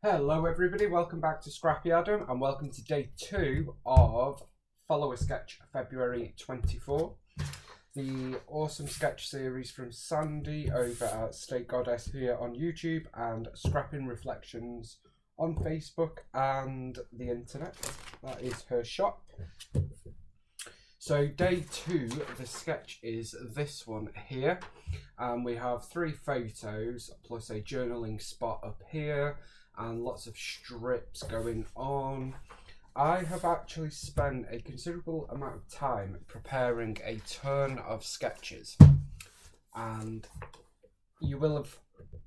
Hello everybody, welcome back to Scrappy Adam and welcome to day 2 of Follow a Sketch February 24. The awesome sketch series from Sandy over at State Goddess here on YouTube and Scrapping Reflections on Facebook and the internet. That is her shop. So day 2, the sketch is this one here, and we have 3 photos plus a journaling spot up here and lots of strips going on. I have actually spent a considerable amount of time preparing a ton of sketches, and you will have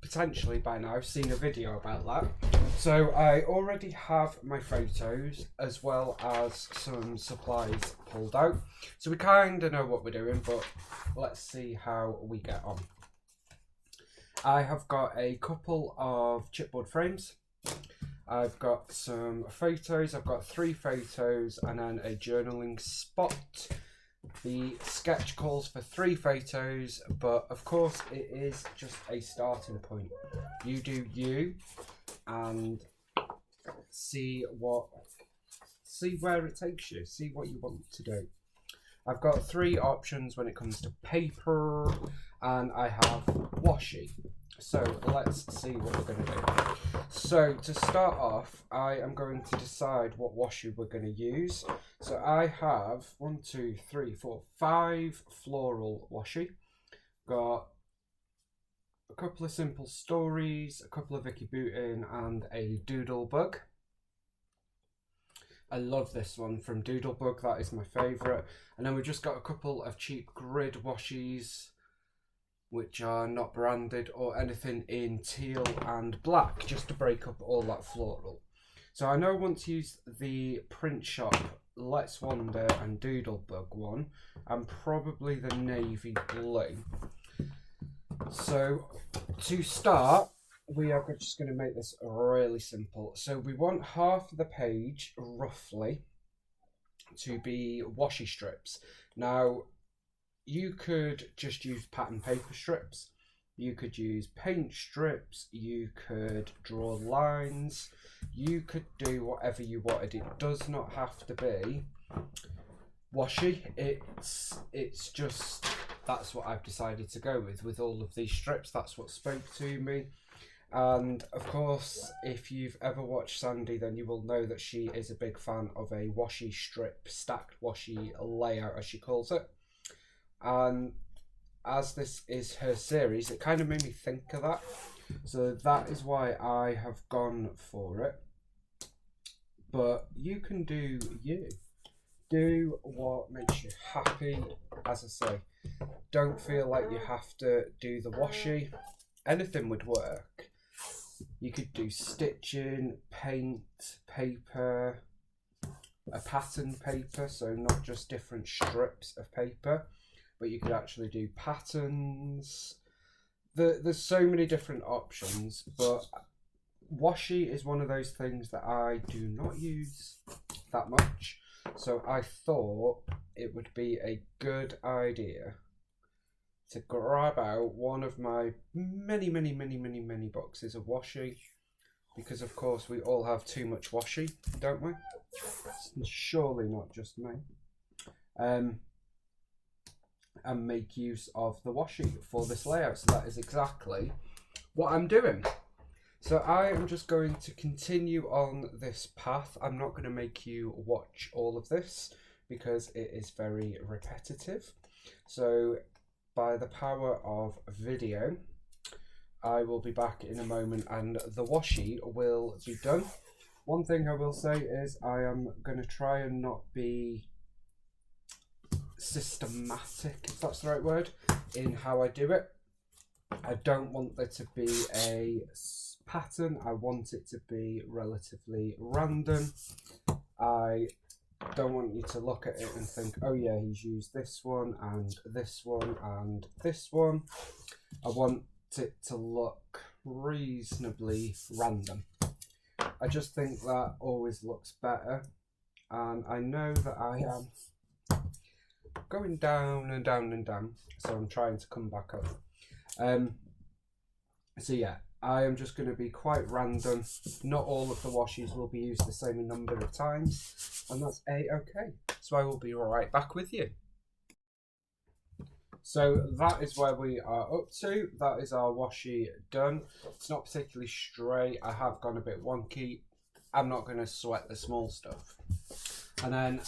potentially by now seen a video about that. So I already have my photos as well as some supplies pulled out, so we kind of know what we're doing, but let's see how we get on. I have got a couple of chipboard frames. I've got some photos. I've got 3 photos and then a journaling spot. The sketch calls for 3 photos, but of course it is just a starting point. You do you and see where it takes you, see what you want to do. I've got 3 options when it comes to paper, and I have washi. So let's see what we're going to do. So to start off, I am going to decide what washi we're going to use. So I have 1, 2, 3, 4, 5 floral washi. Got a couple of simple stories, a couple of Vicky Boutin, and a doodle bug. I love this one from Doodlebug, that is my favourite. And then we've just got a couple of cheap grid washis, which are not branded or anything, in teal and black, just to break up all that floral. So I know I want to use the print shop Let's Wander and Doodlebug one, and probably the navy blue. So to start, we are just going to make this really simple. So we want half of the page, roughly, to be washi strips. Now, you could just use pattern paper strips, you could use paint strips, you could draw lines, you could do whatever you wanted. It does not have to be washi. It's just, that's what I've decided to go with all of these strips. That's what spoke to me. And of course, if you've ever watched Sandy, then you will know that she is a big fan of a washi strip, stacked washi layout as she calls it. And as this is her series, it kind of made me think of that. So that is why I have gone for it. But you can do you. Do what makes you happy. As I say, don't feel like you have to do the washi. Anything would work. You could do stitching, paint, paper, a pattern paper, so not just different strips of paper, but you could actually do patterns. There's so many different options, but washi is one of those things that I do not use that much. So I thought it would be a good idea to grab out one of my many boxes of washi, because of course we all have too much washi, don't we? It's surely not just me. And make use of the washi for this layout. So that is exactly what I'm doing. So I am just going to continue on this path. I'm not going to make you watch all of this because it is very repetitive. So by the power of video, I will be back in a moment and the washi will be done. One thing I will say is I am going to try and not be systematic, if that's the right word, in how I do it. I don't want there to be a pattern. I want it to be relatively random. I don't want you to look at it and think, oh yeah, he's used this one and this one and this one. I want it to look reasonably random. I just think that always looks better, and I know that I am going down and down and down, so I'm trying to come back up. So yeah, I am just going to be quite random. Not all of the washes will be used the same number of times, and that's a-okay. So I will be right back with you. So that is where we are up to. That is our washi done. It's not particularly straight. I have gone a bit wonky. I'm not going to sweat the small stuff. And then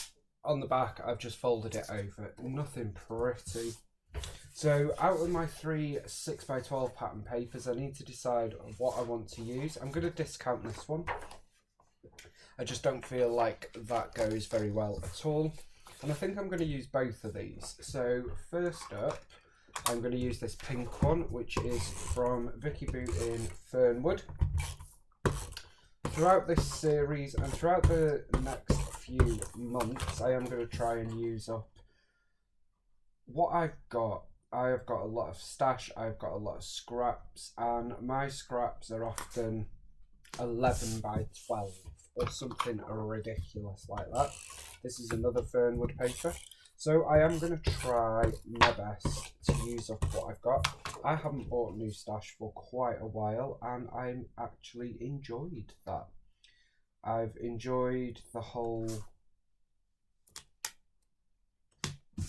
on the back, I've just folded it over. Nothing pretty. So out of my 3 6x12 pattern papers, I need to decide what I want to use. I'm going to discount this one. I just don't feel like that goes very well at all. And I think I'm going to use both of these. So first up, I'm going to use this pink one, which is from Vicky Boot in Fernwood. Throughout this series and throughout the next few months, I am going to try and use up what I've got. I have got a lot of stash, I've got a lot of scraps, and my scraps are often 11 by 12 or something ridiculous like that. This is another Fernwood paper. So I am going to try my best to use up what I've got. I haven't bought new stash for quite a while, and I actually enjoyed that. I've enjoyed the whole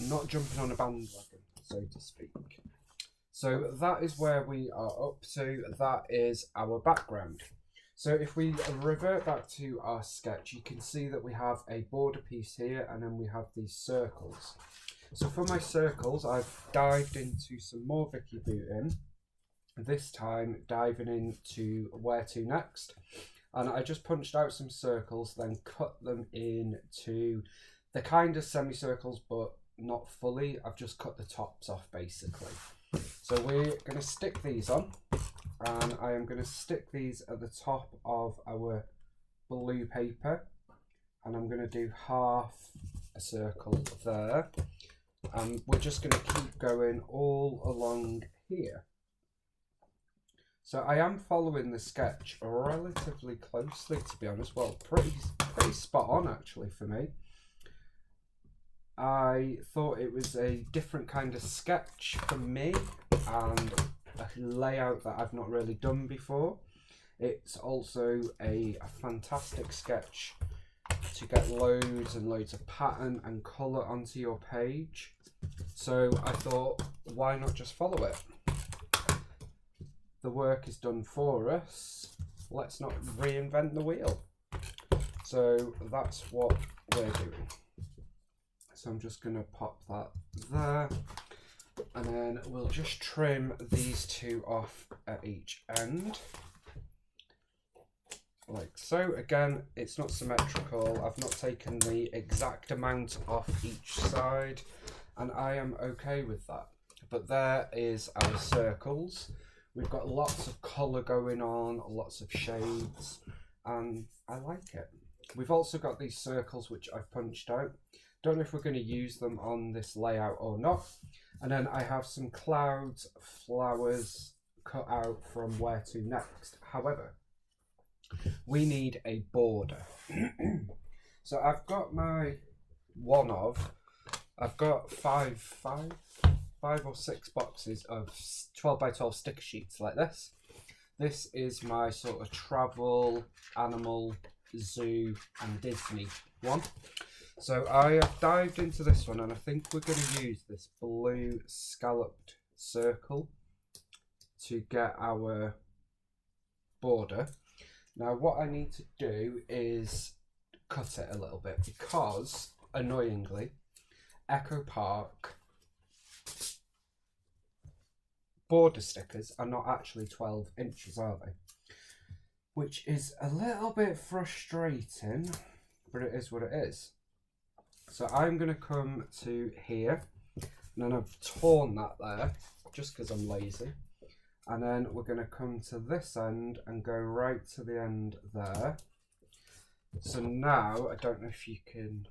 not jumping on a bandwagon, so to speak. So that is where we are up to. That is our background. So if we revert back to our sketch, you can see that we have a border piece here, and then we have these circles. So for my circles, I've dived into some more Vicky Bootin, this time diving into where to next. And I just punched out some circles, then cut them into the kind of semicircles, but not fully. I've just cut the tops off basically. So we're going to stick these on, and I am going to stick these at the top of our blue paper, and I'm going to do half a circle there, and we're just going to keep going all along here. So I am following the sketch relatively closely, to be honest. Well, pretty spot on actually for me. I thought it was a different kind of sketch for me and a layout that I've not really done before. It's also a fantastic sketch to get loads and loads of pattern and colour onto your page. So I thought, why not just follow it? The work is done for us. Let's not reinvent the wheel. So that's what we're doing. So I'm just going to pop that there, and then we'll just trim these two off at each end, like so. Again, it's not symmetrical. I've not taken the exact amount off each side, and I am okay with that. But there is our circles. We've got lots of colour going on, lots of shades, and I like it. We've also got these circles which I've punched out. Don't know if we're going to use them on this layout or not. And then I have some clouds, flowers cut out from where to next. However, we need a border. So I've got I've got five or six boxes of 12 by 12 sticker sheets like this. This is my sort of travel, animal, zoo and Disney one. So I have dived into this one, and I think we're going to use this blue scalloped circle to get our border. Now what I need to do is cut it a little bit, because annoyingly Echo Park border stickers are not actually 12 inches, are they? Which is a little bit frustrating, but it is what it is. So I'm going to come to here, and then I've torn that there just because I'm lazy, and then we're going to come to this end and go right to the end there. So now, I don't know if you can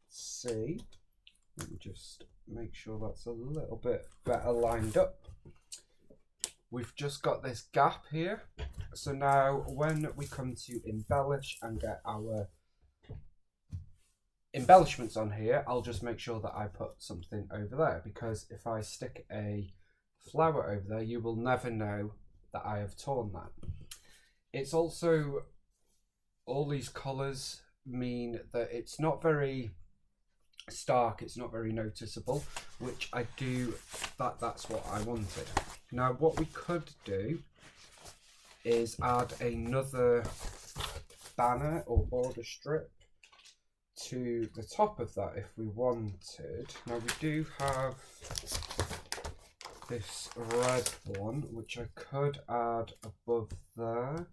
see, let me just make sure that's a little bit better lined up. We've just got this gap here. So now when we come to embellish and get our embellishments on here, I'll just make sure that I put something over there, because if I stick a flower over there, you will never know that I have torn that. It's also, all these colours mean that it's not very stark, it's not very noticeable, which I do, that's what I wanted. Now what we could do is add another banner or border strip to the top of that if we wanted. Now we do have this red one which I could add above there,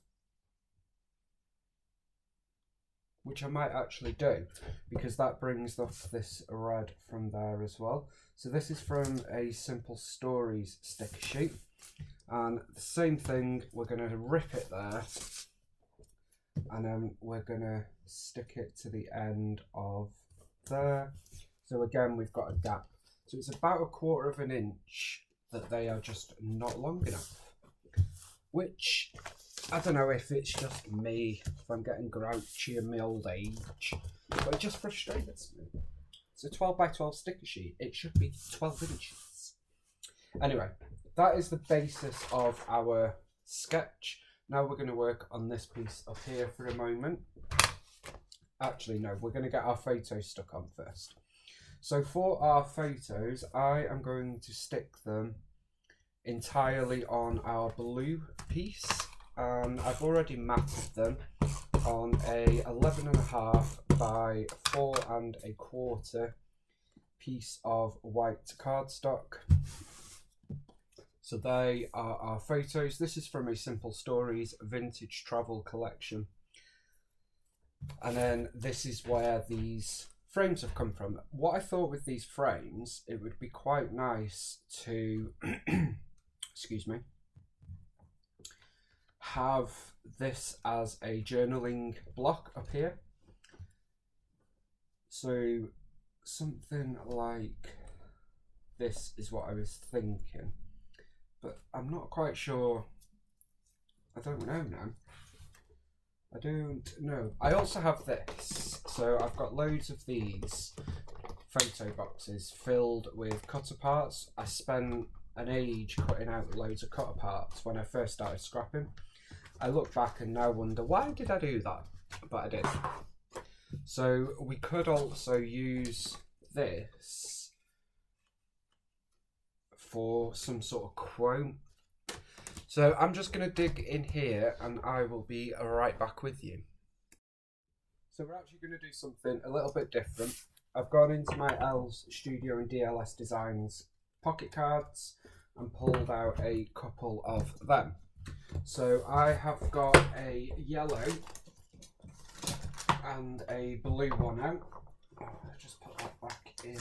which I might actually do because that brings up this red from there as well. So this is from a Simple Stories sticker sheet, and the same thing, we're going to rip it there and then we're going to stick it to the end of there. So again we've got a gap, so it's about 1/4 of an inch that they are just not long enough, which I don't know if it's just me, if I'm getting grouchy in my old age, but it just frustrates me. It's a 12 by 12 sticker sheet, it should be 12 inches. Anyway, that is the basis of our sketch. Now we're going to work on this piece up here for a moment. Actually no, we're going to get our photos stuck on first. So for our photos, I am going to stick them entirely on our blue piece, and I've already matted them on a 11.5 by 4.25 piece of white cardstock. So they are our photos. This is from a Simple Stories vintage travel collection. And then this is where these frames have come from. What I thought with these frames, it would be quite nice to excuse me, have this as a journaling block up here. So something like this is what I was thinking, but I'm not quite sure. I don't know now. I don't know. I also have this. So I've got loads of these photo boxes filled with cut parts. I spent an age cutting out loads of cut parts when I first started scrapping. I look back and now wonder, why did I do that? But I did. So we could also use this for some sort of quote. So I'm just going to dig in here and I will be right back with you. So we're actually going to do something a little bit different. I've gone into my L's Studio and DLS Designs pocket cards and pulled out a couple of them. So I have got a yellow and a blue one out. I'll just put that back in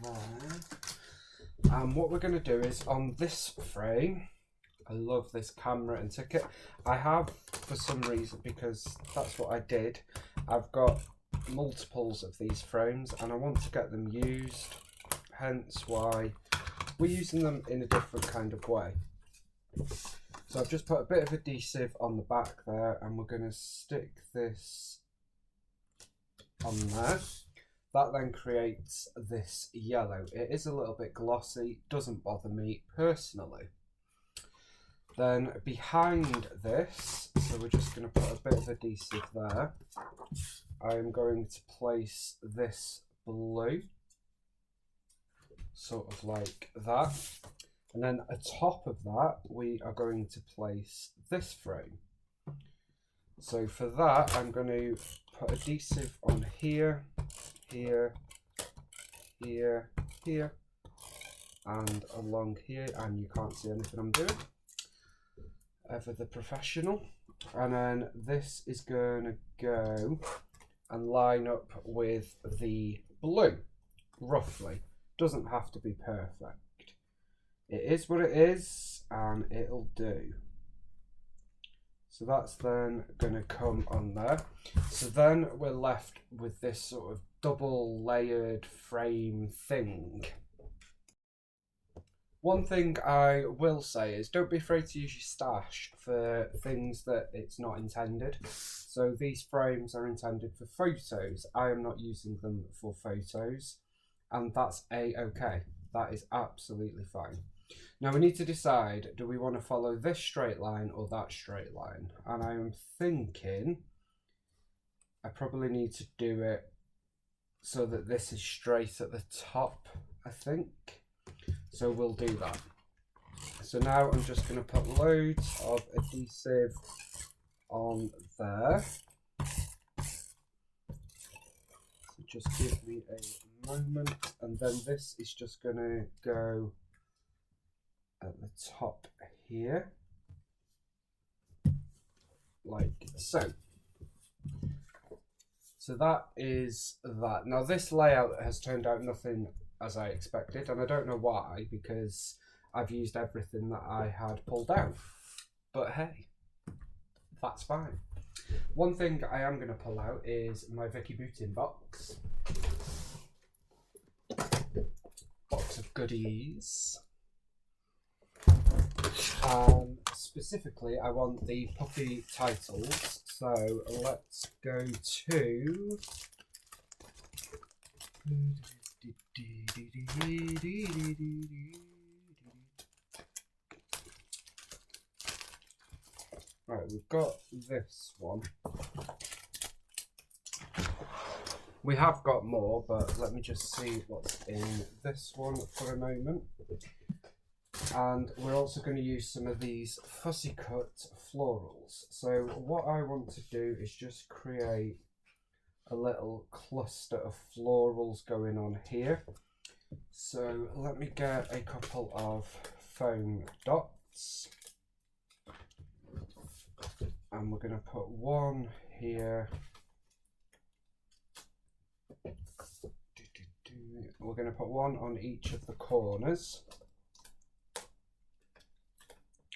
there. And what we're going to do is on this frame, I love this camera and ticket. I have, for some reason, because that's what I did, I've got multiples of these frames and I want to get them used, hence why we're using them in a different kind of way. So I've just put a bit of adhesive on the back there and we're going to stick this on there. That then creates this yellow. It is a little bit glossy, doesn't bother me personally. Then behind this, so we're just going to put a bit of adhesive there. I'm going to place this blue, sort of like that. And then atop of that, we are going to place this frame. So for that, I'm going to put adhesive on here, here, here, here, and along here, and you can't see anything I'm doing. Ever the professional. And then this is going to go and line up with the blue, roughly. Doesn't have to be perfect. It is what it is, and it'll do. So that's then going to come on there. So then we're left with this sort of double layered frame thing. One thing I will say is don't be afraid to use your stash for things that it's not intended. So these frames are intended for photos. I am not using them for photos, and that's a-okay. That is absolutely fine. Now we need to decide, do we want to follow this straight line or that straight line? And I'm thinking I probably need to do it so that this is straight at the top, I think. So we'll do that. So now I'm just going to put loads of adhesive on there. So just give me a moment, and then this is just going to go at the top here, like so. So that is that. Now this layout has turned out nothing as I expected, and I don't know why, because I've used everything that I had pulled out. But hey, that's fine. One thing I am going to pull out is my Vicky Booting box. Box of goodies. Specifically, I want the puppy titles, so let's go to right, we've got this one. We have got more, but let me just see what's in this one for a moment. And we're also going to use some of these fussy cut florals. So what I want to do is just create a little cluster of florals going on here. So let me get a couple of foam dots. And we're going to put one here. We're going to put one on each of the corners.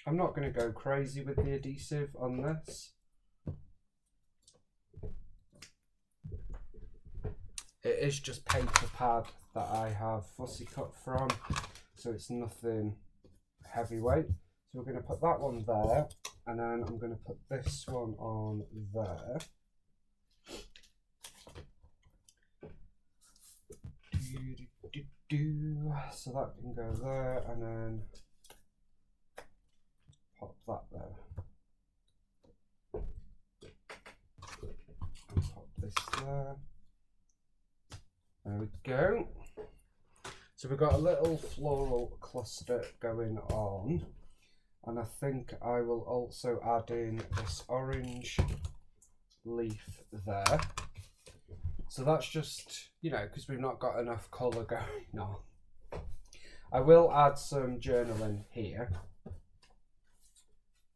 I'm not going to go crazy with the adhesive on this. It is just paper pad that I have fussy cut from, so it's nothing heavyweight. So we're going to put that one there, and then I'm going to put this one on there. So that can go there, and then pop that there. And pop this there. There we go. So we've got a little floral cluster going on, and I think I will also add in this orange leaf there. So that's just, you know, because we've not got enough colour going on. I will add some journaling here,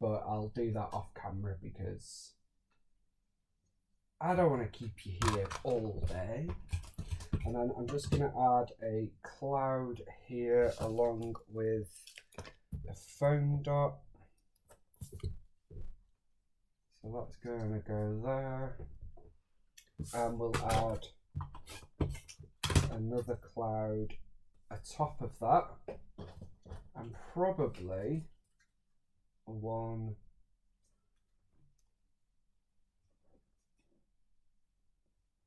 but I'll do that off camera because I don't want to keep you here all day. And then I'm just going to add a cloud here along with a foam dot. So that's going to go there. And we'll add another cloud atop of that. And probably one.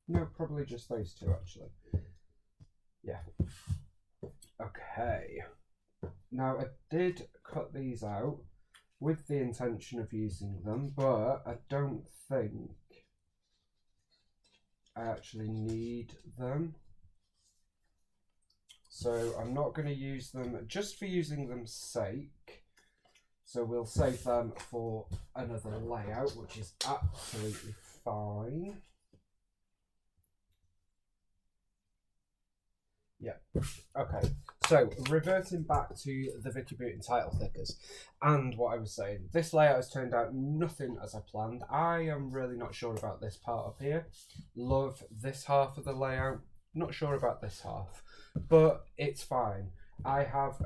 No, probably just those two actually. Yeah. Okay. Now I did cut these out with the intention of using them, but I don't think I actually need them. So I'm not going to use them just for using them's sake. So we'll save them for another layout, which is absolutely fine. Yeah, okay, so reverting back to the Vicky Booting title thickers and what I was saying, this layout has turned out nothing as I planned. I am really not sure about this part up here. Love this half of the layout, not sure about this half, but it's fine. I have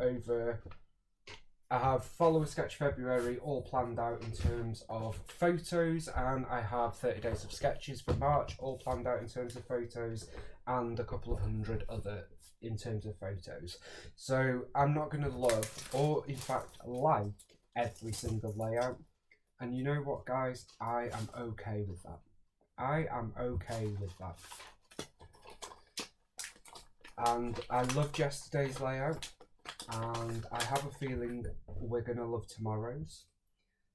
Follow a Sketch February all planned out in terms of photos, and I have 30 days of sketches for March all planned out in terms of photos, and a couple of hundred other in terms of photos. So I'm not going to love or in fact like every single layout, and you know what guys, I am okay with that. I am okay with that. And I loved yesterday's layout. and I have a feeling we're going to love tomorrow's.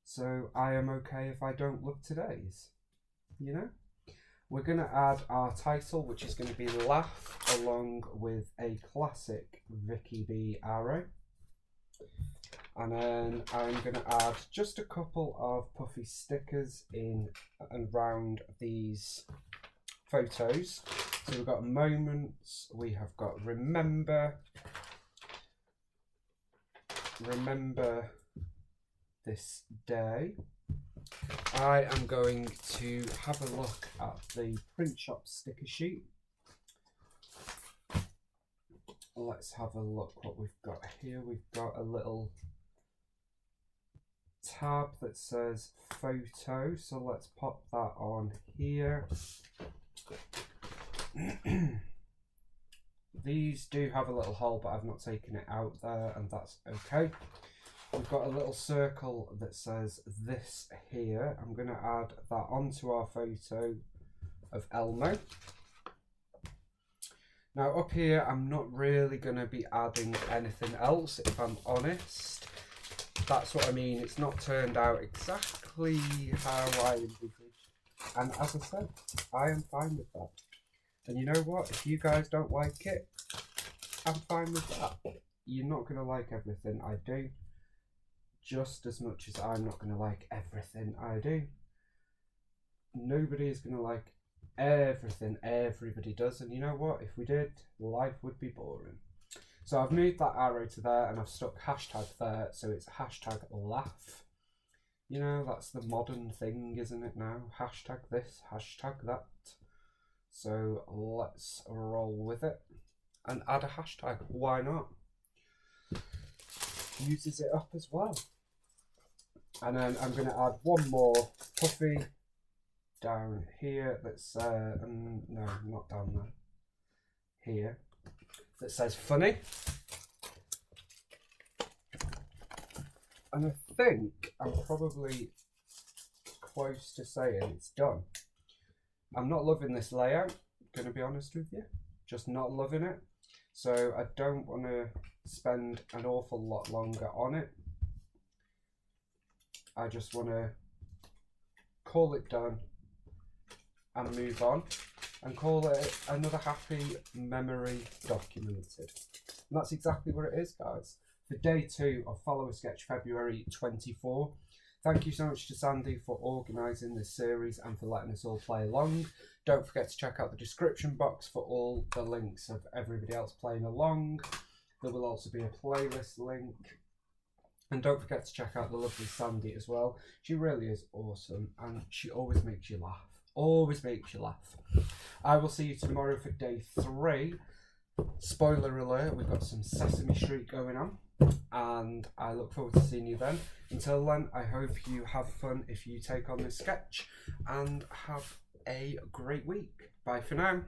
So I am okay if I don't love today's, you know? We're going to add our title, which is going to be Laugh, along with a classic Vicky B arrow. And then I'm going to add just a couple of puffy stickers in and round these photos. So we've got moments, we have got remember this day. I am going to have a look at the print shop sticker sheet. Let's have a look what we've got here. We've got a little tab that says photo, so let's pop that on here. These do have a little hole, but I've not taken it out there, and that's okay. We've got a little circle that says this here. I'm going to add that onto our photo of Elmo. Now up here, I'm not really going to be adding anything else, if I'm honest. That's what I mean. It's not turned out exactly how I envisaged. And as I said, I am fine with that. And you know what? If you guys don't like it, I'm fine with that. You're not going to like everything I do, just as much as I'm not going to like everything I do. Nobody is going to like everything everybody does, and you know what? If we did, life would be boring. So I've moved that arrow to there, and I've stuck hashtag there, so it's hashtag laugh. You know, that's the modern thing, isn't it now? Hashtag this, hashtag that. So let's roll with it and add a hashtag. Why not? Uses it up as well. And then I'm going to add one more puffy down here that's no, not down there, here, that says funny. And I think I'm probably close to saying it's done. I'm not loving this layout, going to be honest with you, just not loving it. So I don't want to spend an awful lot longer on it. I just want to call it done and move on and call it another happy memory documented. And that's exactly what it is, guys. For day 2 of Follow a Sketch February 24. Thank you so much to Sandy for organising this series and for letting us all play along. Don't forget to check out the description box for all the links of everybody else playing along. There will also be a playlist link. And don't forget to check out the lovely Sandy as well. She really is awesome, and she always makes you laugh. Always makes you laugh. I will see you tomorrow for day 3. Spoiler alert, we've got some Sesame Street going on, and I look forward to seeing you then. Until then, I hope you have fun if you take on this sketch, and have a great week. Bye for now.